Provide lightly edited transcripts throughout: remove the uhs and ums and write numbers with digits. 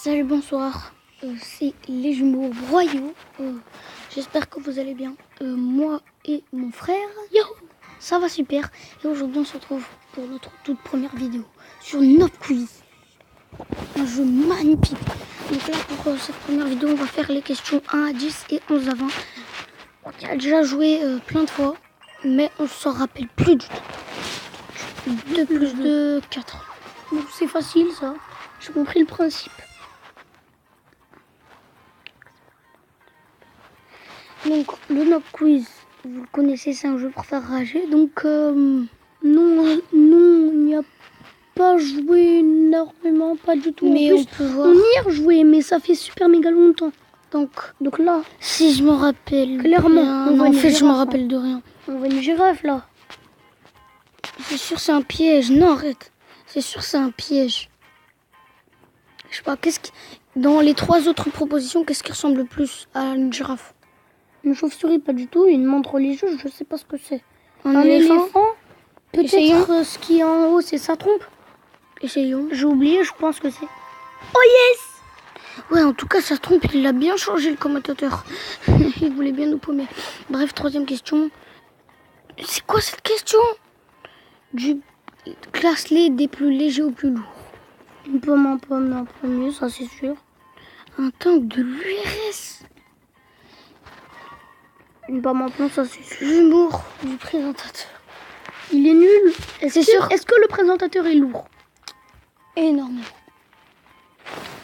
Salut, bonsoir. C'est les jumeaux royaux. J'espère que vous allez bien. Moi et mon frère, ça va super. Et aujourd'hui, on se retrouve pour notre toute première vidéo sur Nob Quiz. Un jeu magnifique. Donc là, pour cette première vidéo, on va faire les questions 1 à 10 et 11 à 20. On y a déjà joué plein de fois, mais on s'en rappelle plus du tout. 2 plus 2, 4. Donc c'est facile ça. J'ai compris le principe. Donc le Nob Quiz, vous le connaissez, c'est un jeu pour faire rager. Donc non, il n'y a pas joué énormément, pas du tout. Mais en plus, on y a rejoué, mais ça fait super méga longtemps. Donc là, si je me rappelle clairement, en fait je me rappelle de rien. On voit une girafe là. C'est sûr c'est un piège. Non, arrête. C'est sûr c'est un piège. Je sais pas, dans les 3 autres propositions, qu'est-ce qui ressemble le plus à une girafe? Une chauve-souris, pas du tout. Une menthe religieuse, je sais pas ce que c'est. Un éléphant. Peut-être ce qui est en haut, c'est sa trompe. Essayons. J'ai oublié, je pense que c'est. Oh yes! Ouais, en tout cas, sa trompe, il l'a bien changé, le commentateur. Il voulait bien nous paumer. Bref, 3e question. C'est quoi cette question? Classe-les des plus légers au plus lourd. Une pomme en premier, ça c'est sûr. Un tank de l'URS. Une pomme en plomb, ça c'est sûr. L'humour du présentateur. Il est nul. C'est sûr. Est-ce que le présentateur est lourd? Énormément.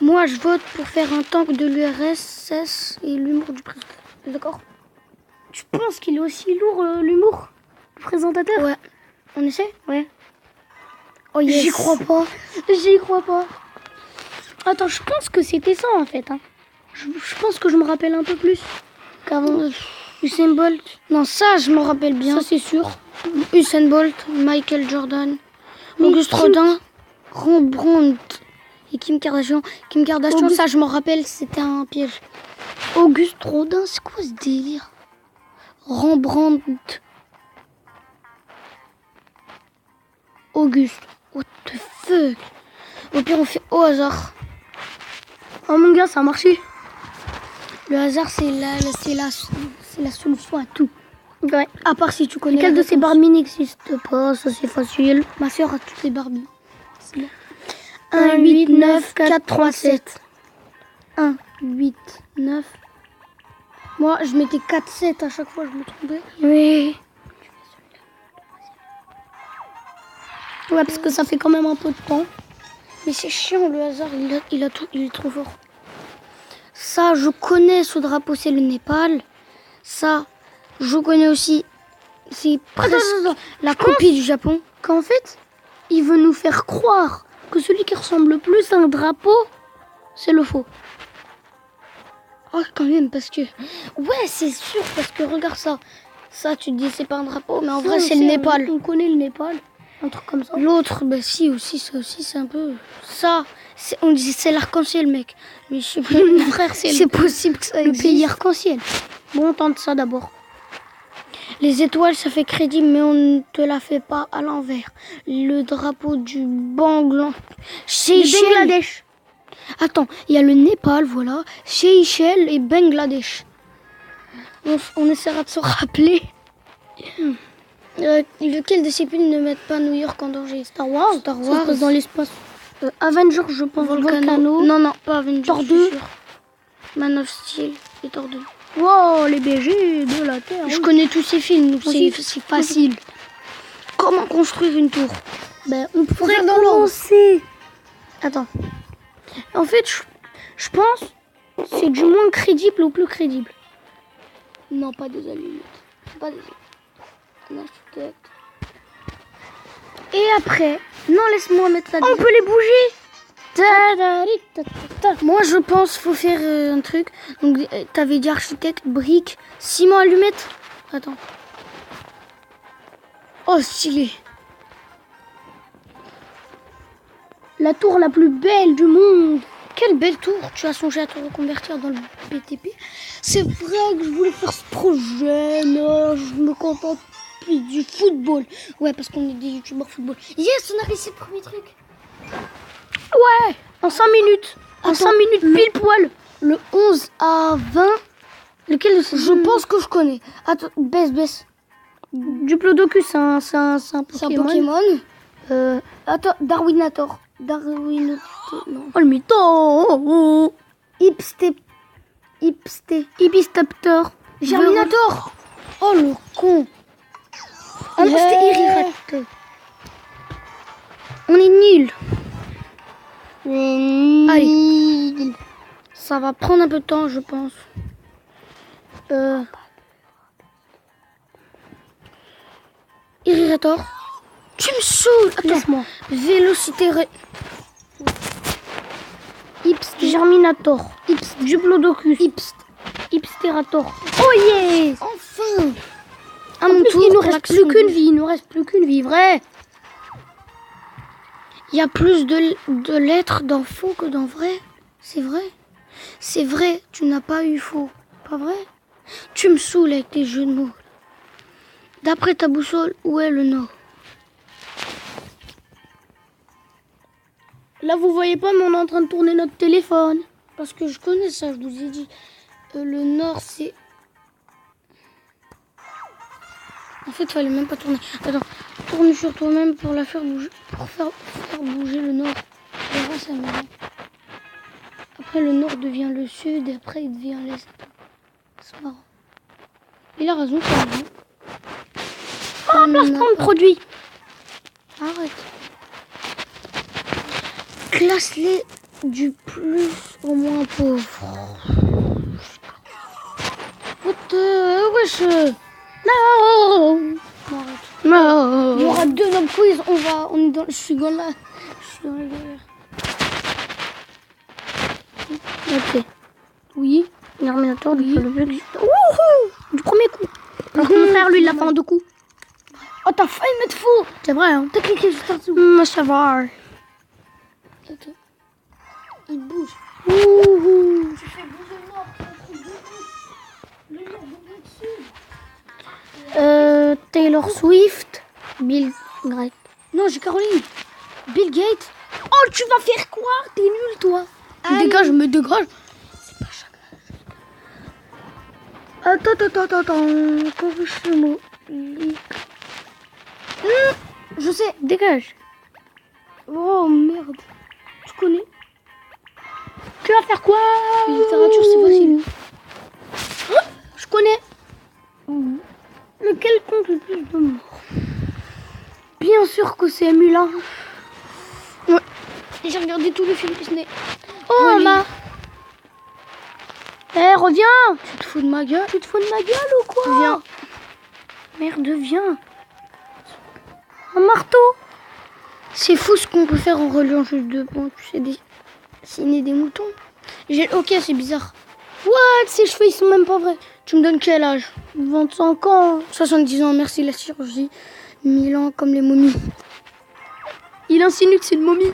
Moi, je vote pour faire un tank de l'URSS et l'humour du présentateur. D'accord? Tu penses qu'il est aussi lourd, l'humour du présentateur? Ouais. On essaie? Ouais. Oh yes. J'y crois pas. Attends, je pense que c'était ça en fait. Hein. Je pense que je me rappelle un peu plus qu'avant. Usain Bolt. Non, ça, je me rappelle bien. Ça, c'est sûr. Usain Bolt, Michael Jordan, Auguste Rodin, Rembrandt et Kim Kardashian. Ça, je me rappelle, c'était un piège. Auguste Rodin, c'est quoi ce délire? Rembrandt. Auguste. What the fuck? Au pire, on fait au hasard. Oh mon gars, ça a marché. Le hasard, c'est la solution à tout. Ouais. À part si tu connais. Quelle de ces Barbies n'existe pas? Ça, c'est facile. Ma soeur a toutes les Barbies. 1, 8, 9, 4, 3, 7. 1, 8, 9. Moi, je mettais 4, 7 à chaque fois, je me trompais. Oui. Ouais, parce que ça fait quand même un peu de temps. Mais c'est chiant, le hasard, il est trop fort. Ça, je connais ce drapeau, c'est le Népal. Ça, je connais aussi, c'est presque la copie du Japon. Qu'en fait, il veut nous faire croire que celui qui ressemble le plus à un drapeau, c'est le faux. Oh, quand même, parce que... Ouais, c'est sûr, parce que regarde ça. Ça, tu te dis, c'est pas un drapeau, mais en vrai, c'est le Népal. On connaît le Népal. Un truc comme ça. L'autre, bah si, aussi, ça aussi, c'est un peu... Ça, on dit c'est l'arc-en-ciel, mec. Mais je sais pas, mon frère, c'est possible que ça existe. Le pays arc-en-ciel. Bon, on tente ça d'abord. Les étoiles, ça fait crédible, mais on ne te la fait pas à l'envers. Le drapeau du Bangladesh. Bangladesh. Attends, il y a le Népal, voilà. Seychelles et Bangladesh. On essaiera de se rappeler. Lequel de ces films ne mettent pas New York en danger? Star Wars. Ça se passe dans l'espace. Avengers, je pense. Volcano. Non, pas Avengers. Thor 2. Man of Steel et Thor 2. Wow, les BG de la Terre. Je connais tous ces films, donc c'est facile. Comment construire une tour? Ben, on pourrait commencer. Attends. En fait, je pense c'est du moins crédible au plus crédible. Non, pas des allumettes. Pas des allumettes. Et après, non, laisse-moi mettre ça. On peut les bouger. Moi, je pense faut faire un truc. Donc, t'avais dit architecte, briques, ciment, allumettes. Attends. Oh, stylé. La tour la plus belle du monde. Quelle belle tour. Tu as songé à te reconvertir dans le BTP? C'est vrai que je voulais faire ce projet, mais je me contente plus du football. Ouais, parce qu'on est des youtubeurs football. Yes, on a réussi le premier truc. Ouais, en 5 minutes. À 5 minutes pile poil. Le 11 à 20. Lequel de ces Je pense que je connais. Attends, baisse. Diplodocus, c'est un Pokémon. Attends, Darwinator. Non. Oh le mytho. Ipistaptor. Germinator. Oh le con. Ah non, c'était Irirator. On est nuls. Allez. Ça va prendre un peu de temps, je pense. Irritator. Tu me saoules. Attends. Vélocité. Germinator. Diplodocus. Ipsterator. Oh yes. Enfin. À mon tour, il nous reste plus qu'une vie. Il nous reste plus qu'une vie, vrai. Il y a plus de lettres dans faux que dans vrai. C'est vrai. C'est vrai, tu n'as pas eu faux. Pas vrai? Tu me saoules avec tes jeux de mots. D'après ta boussole, où est le nord? Là, vous voyez pas, mais on est en train de tourner notre téléphone. Parce que je connais ça, je vous ai dit. Le nord, c'est... En fait, il fallait même pas tourner. Attends, tourne sur toi-même pour la faire bouger. Pour faire bouger le nord. Tu verras, ça marrant. Après, le nord devient le sud et après, il devient l'est. C'est marrant. Il a raison, c'est marrant. Oh, placement de produit. Arrête. Classe-les du plus au moins pauvre. Wesh. Non. Non. Il y aura 2 noms quiz. On est dans. Je suis dans la galère. Ok. Oui. Germinator du premier coup. Par contre, mon frère, lui, il l'a fait en 2 coups. Oh, t'as failli mettre faux. C'est vrai, hein. T'as cliqué juste en dessous. Ça va. Attends. Il bouge. Ouhou. Tu fais bouger le nord. Le nord bouge dessus. Taylor Swift. Bill Gates. Non, j'ai Caroline. Bill Gates. Oh, tu vas faire quoi? T'es nul, toi. Dégage, me dégage. C'est pas chacun. Attends. Quand je le mot. Je sais. Dégage. Oh, merde. Tu connais? Tu vas faire quoi? Littérature, c'est facile. Je connais. Lequel compte le plus de morts? Bien sûr que c'est Mulan. Ouais. J'ai regardé tous les films Disney. Oh, Wally. Emma. Reviens. Tu te fous de ma gueule? Tu te fous de ma gueule ou quoi? Viens. Merde, viens. Un marteau. C'est fou ce qu'on peut faire en reliant juste 2 points. Tu sais, dessiner des moutons. Ok, c'est bizarre. What? Ces cheveux, ils sont même pas vrais. Tu me donnes quel âge? 25 ans. 70 ans, merci la chirurgie. 1000 ans comme les momies. Il insinue que c'est une momie.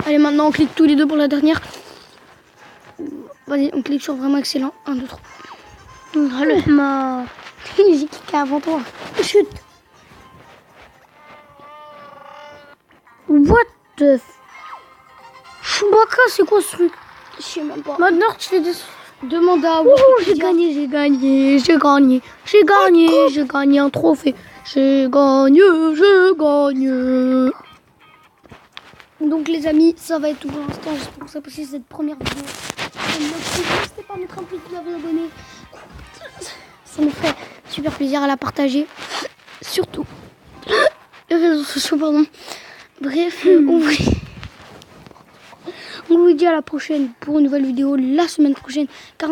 Allez, maintenant on clique tous les deux pour la dernière. Vas-y, on clique sur vraiment excellent. 1, 2, 3. Allez. Ma... J'ai cliqué avant toi. Chut. What the Chewbacca, c'est quoi ce truc? Je sais même pas. Maintenant, tu fais des... Demande à j'ai gagné un trophée. J'ai gagné. Donc les amis, ça va être tout pour l'instant. J'espère que ça a passé cette première vidéo. N'hésitez pas à mettre un pouce bleu, à vous abonner. Ça nous ferait super plaisir à la partager. Surtout les réseaux sociaux, pardon. Bref, on vous dit à la prochaine pour une nouvelle vidéo la semaine prochaine. Car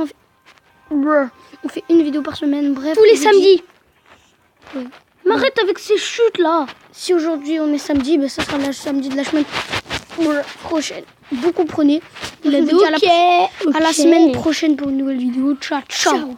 on fait une vidéo par semaine. Bref, tous les samedis. Oui. M'arrête avec ces chutes là. Si aujourd'hui on est samedi, ben ça sera le samedi de la semaine prochaine. Vous comprenez. On vous dit à la semaine prochaine pour une nouvelle vidéo. Ciao.